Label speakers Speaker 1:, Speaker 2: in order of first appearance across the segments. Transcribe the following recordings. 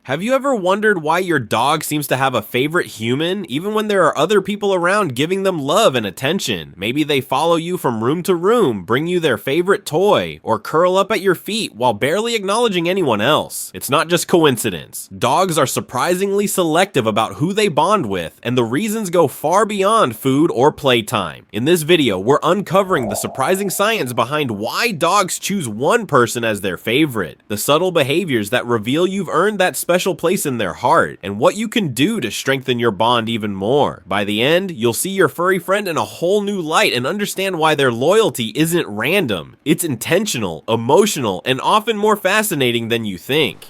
Speaker 1: Have you ever wondered why your dog seems to have a favorite human, even when there are other people around giving them love and attention? Maybe they follow you from room to room, bring you their favorite toy, or curl up at your feet while barely acknowledging anyone else. It's not just coincidence. Dogs are surprisingly selective about who they bond with, and the reasons go far beyond food or playtime. In this video, we're uncovering the surprising science behind why dogs choose one person as their favorite, the subtle behaviors that reveal you've earned that special place in their heart, and what you can do to strengthen your bond even more. By the end, you'll see your furry friend in a whole new light and understand why their loyalty isn't random. It's intentional, emotional, and often more fascinating than you think.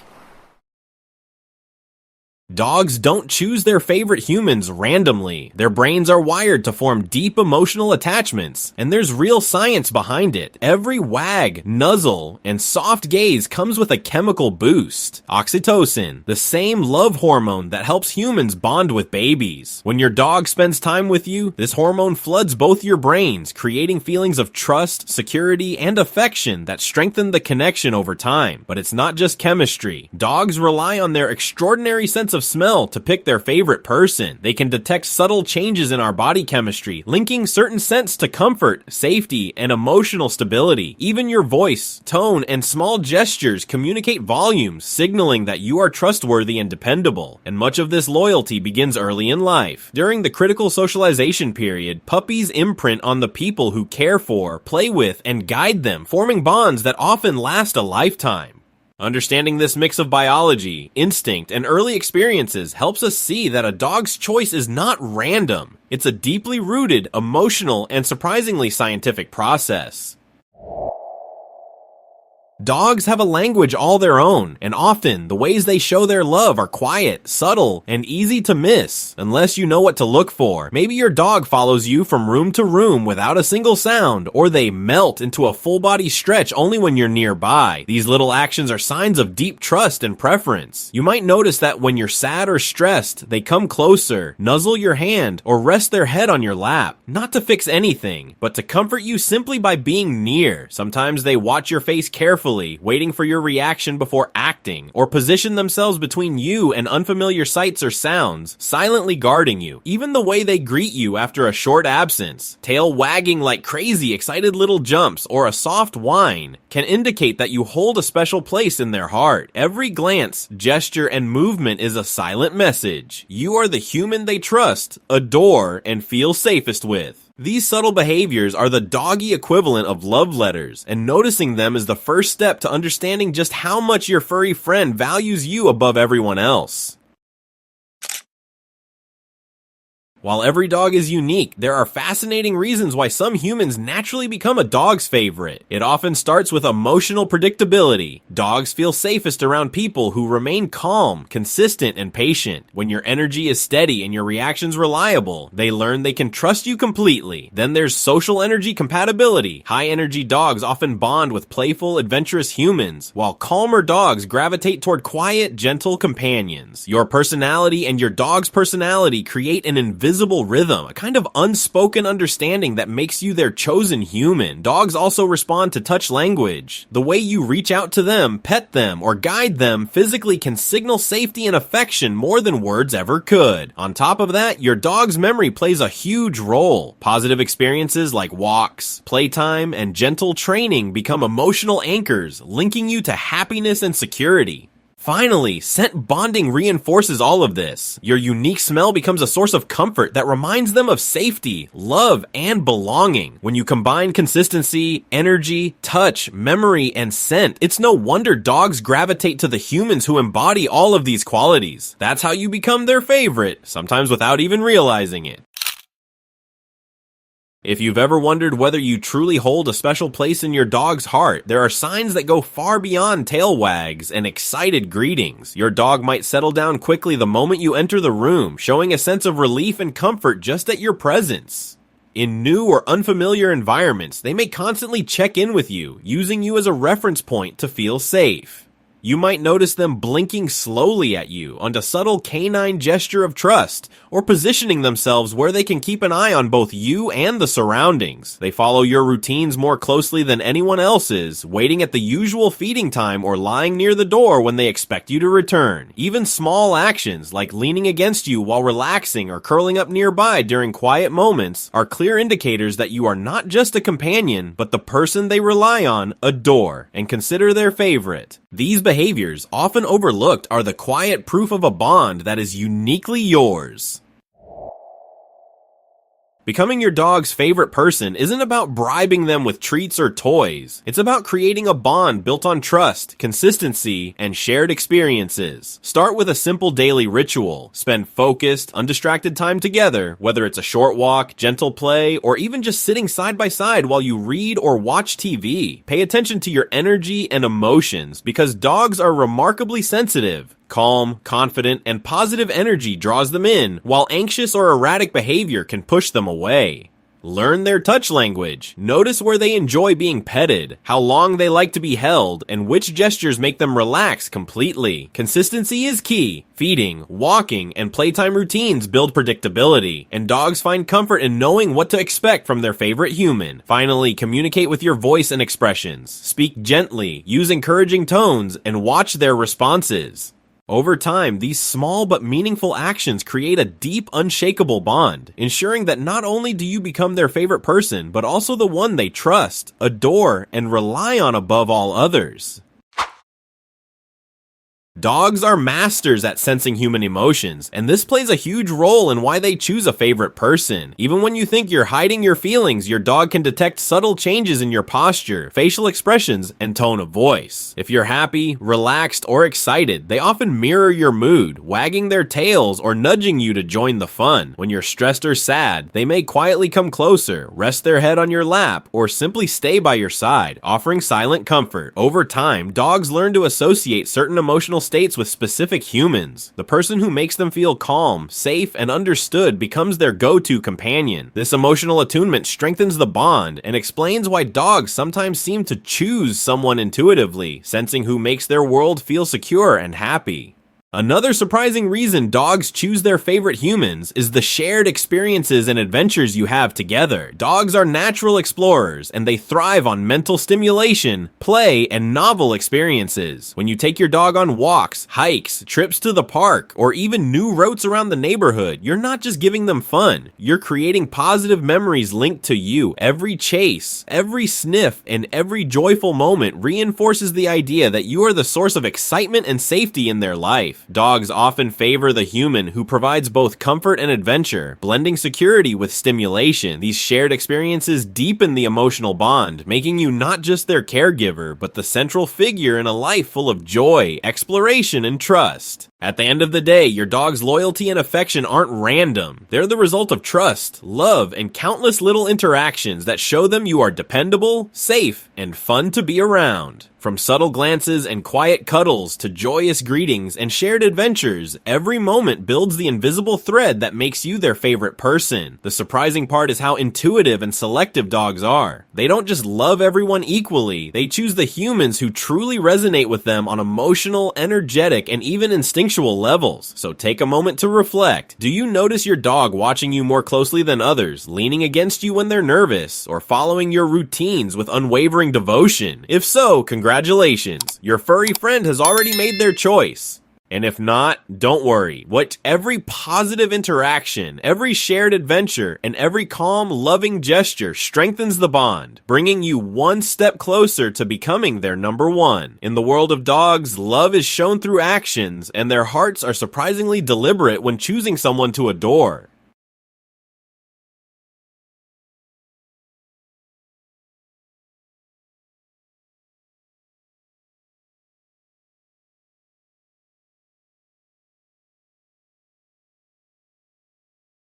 Speaker 1: Dogs don't choose their favorite humans randomly. Their brains are wired to form deep emotional attachments, and there's real science behind it. Every wag, nuzzle, and soft gaze comes with a chemical boost. Oxytocin, the same love hormone that helps humans bond with babies. When your dog spends time with you, this hormone floods both your brains, creating feelings of trust, security, and affection that strengthen the connection over time. But it's not just chemistry. Dogs rely on their extraordinary sense of smell to pick their favorite person. They can detect subtle changes in our body chemistry, linking certain scents to comfort, safety, and emotional stability. Even your voice, tone, and small gestures communicate volumes, signaling that you are trustworthy and dependable. And much of this loyalty begins early in life. During the critical socialization period, puppies imprint on the people who care for, play with, and guide them, forming bonds that often last a lifetime. Understanding this mix of biology, instinct, and early experiences helps us see that a dog's choice is not random. It's a deeply rooted, emotional, and surprisingly scientific process. Dogs have a language all their own, and often the ways they show their love are quiet, subtle, and easy to miss, unless you know what to look for. Maybe your dog follows you from room to room without a single sound, or they melt into a full-body stretch only when you're nearby. These little actions are signs of deep trust and preference. You might notice that when you're sad or stressed, they come closer, nuzzle your hand, or rest their head on your lap. Not to fix anything, but to comfort you simply by being near. Sometimes they watch your face carefully, waiting for your reaction before acting, or position themselves between you and unfamiliar sights or sounds, silently guarding you. Even the way they greet you after a short absence, tail wagging like crazy, excited little jumps, or a soft whine, can indicate that you hold a special place in their heart. Every glance, gesture, and movement is a silent message. You are the human they trust, adore, and feel safest with. These subtle behaviors are the doggy equivalent of love letters, and noticing them is the first step to understanding just how much your furry friend values you above everyone else. While every dog is unique, there are fascinating reasons why some humans naturally become a dog's favorite. It often starts with emotional predictability. Dogs feel safest around people who remain calm, consistent, and patient. When your energy is steady and your reactions reliable, they learn they can trust you completely. Then there's social energy compatibility. High-energy dogs often bond with playful, adventurous humans, while calmer dogs gravitate toward quiet, gentle companions. Your personality and your dog's personality create an invisible rhythm, a kind of unspoken understanding that makes you their chosen human. Dogs also respond to touch language. The way you reach out to them, pet them, or guide them physically can signal safety and affection more than words ever could. On top of that, your dog's memory plays a huge role. Positive experiences like walks, playtime, and gentle training become emotional anchors, linking you to happiness and security. Finally, scent bonding reinforces all of this. Your unique smell becomes a source of comfort that reminds them of safety, love, and belonging. When you combine consistency, energy, touch, memory, and scent, it's no wonder dogs gravitate to the humans who embody all of these qualities. That's how you become their favorite, sometimes without even realizing it. If you've ever wondered whether you truly hold a special place in your dog's heart, there are signs that go far beyond tail wags and excited greetings. Your dog might settle down quickly the moment you enter the room, showing a sense of relief and comfort just at your presence. In new or unfamiliar environments, they may constantly check in with you, using you as a reference point to feel safe. You might notice them blinking slowly at you on a subtle canine gesture of trust, or positioning themselves where they can keep an eye on both you and the surroundings. They follow your routines more closely than anyone else's, waiting at the usual feeding time or lying near the door when they expect you to return. Even small actions, like leaning against you while relaxing or curling up nearby during quiet moments, are clear indicators that you are not just a companion, but the person they rely on, adore, and consider their favorite. These behaviors, often overlooked, are the quiet proof of a bond that is uniquely yours. Becoming your dog's favorite person isn't about bribing them with treats or toys. It's about creating a bond built on trust, consistency, and shared experiences. Start with a simple daily ritual. Spend focused, undistracted time together, whether it's a short walk, gentle play, or even just sitting side by side while you read or watch TV. Pay attention to your energy and emotions, because dogs are remarkably sensitive. Calm, confident, and positive energy draws them in, while anxious or erratic behavior can push them away. Learn their touch language. Notice where they enjoy being petted, how long they like to be held, and which gestures make them relax completely. Consistency is key. Feeding, walking, and playtime routines build predictability, and dogs find comfort in knowing what to expect from their favorite human. Finally, communicate with your voice and expressions. Speak gently, use encouraging tones, and watch their responses. Over time, these small but meaningful actions create a deep, unshakable bond, ensuring that not only do you become their favorite person, but also the one they trust, adore, and rely on above all others. Dogs are masters at sensing human emotions, and this plays a huge role in why they choose a favorite person. Even when you think you're hiding your feelings, your dog can detect subtle changes in your posture, facial expressions, and tone of voice. If you're happy, relaxed, or excited, they often mirror your mood, wagging their tails or nudging you to join the fun. When you're stressed or sad, they may quietly come closer, rest their head on your lap, or simply stay by your side, offering silent comfort. Over time, dogs learn to associate certain emotional states with specific humans. The person who makes them feel calm, safe, and understood becomes their go-to companion. This emotional attunement strengthens the bond and explains why dogs sometimes seem to choose someone intuitively, sensing who makes their world feel secure and happy. Another surprising reason dogs choose their favorite humans is the shared experiences and adventures you have together. Dogs are natural explorers, and they thrive on mental stimulation, play, and novel experiences. When you take your dog on walks, hikes, trips to the park, or even new routes around the neighborhood, you're not just giving them fun, you're creating positive memories linked to you. Every chase, every sniff, and every joyful moment reinforces the idea that you are the source of excitement and safety in their life. Dogs often favor the human who provides both comfort and adventure, blending security with stimulation. These shared experiences deepen the emotional bond, making you not just their caregiver, but the central figure in a life full of joy, exploration, and trust. At the end of the day, your dog's loyalty and affection aren't random. They're the result of trust, love, and countless little interactions that show them you are dependable, safe, and fun to be around. From subtle glances and quiet cuddles to joyous greetings and shared adventures, every moment builds the invisible thread that makes you their favorite person. The surprising part is how intuitive and selective dogs are. They don't just love everyone equally, they choose the humans who truly resonate with them on emotional, energetic, and even instinctual levels. So take a moment to reflect. Do you notice your dog watching you more closely than others, leaning against you when they're nervous, or following your routines with unwavering devotion? If so, congratulations, your furry friend has already made their choice. And if not, don't worry. Every positive interaction, every shared adventure, and every calm, loving gesture strengthens the bond, bringing you one step closer to becoming their number one. In the world of dogs, love is shown through actions, and their hearts are surprisingly deliberate when choosing someone to adore.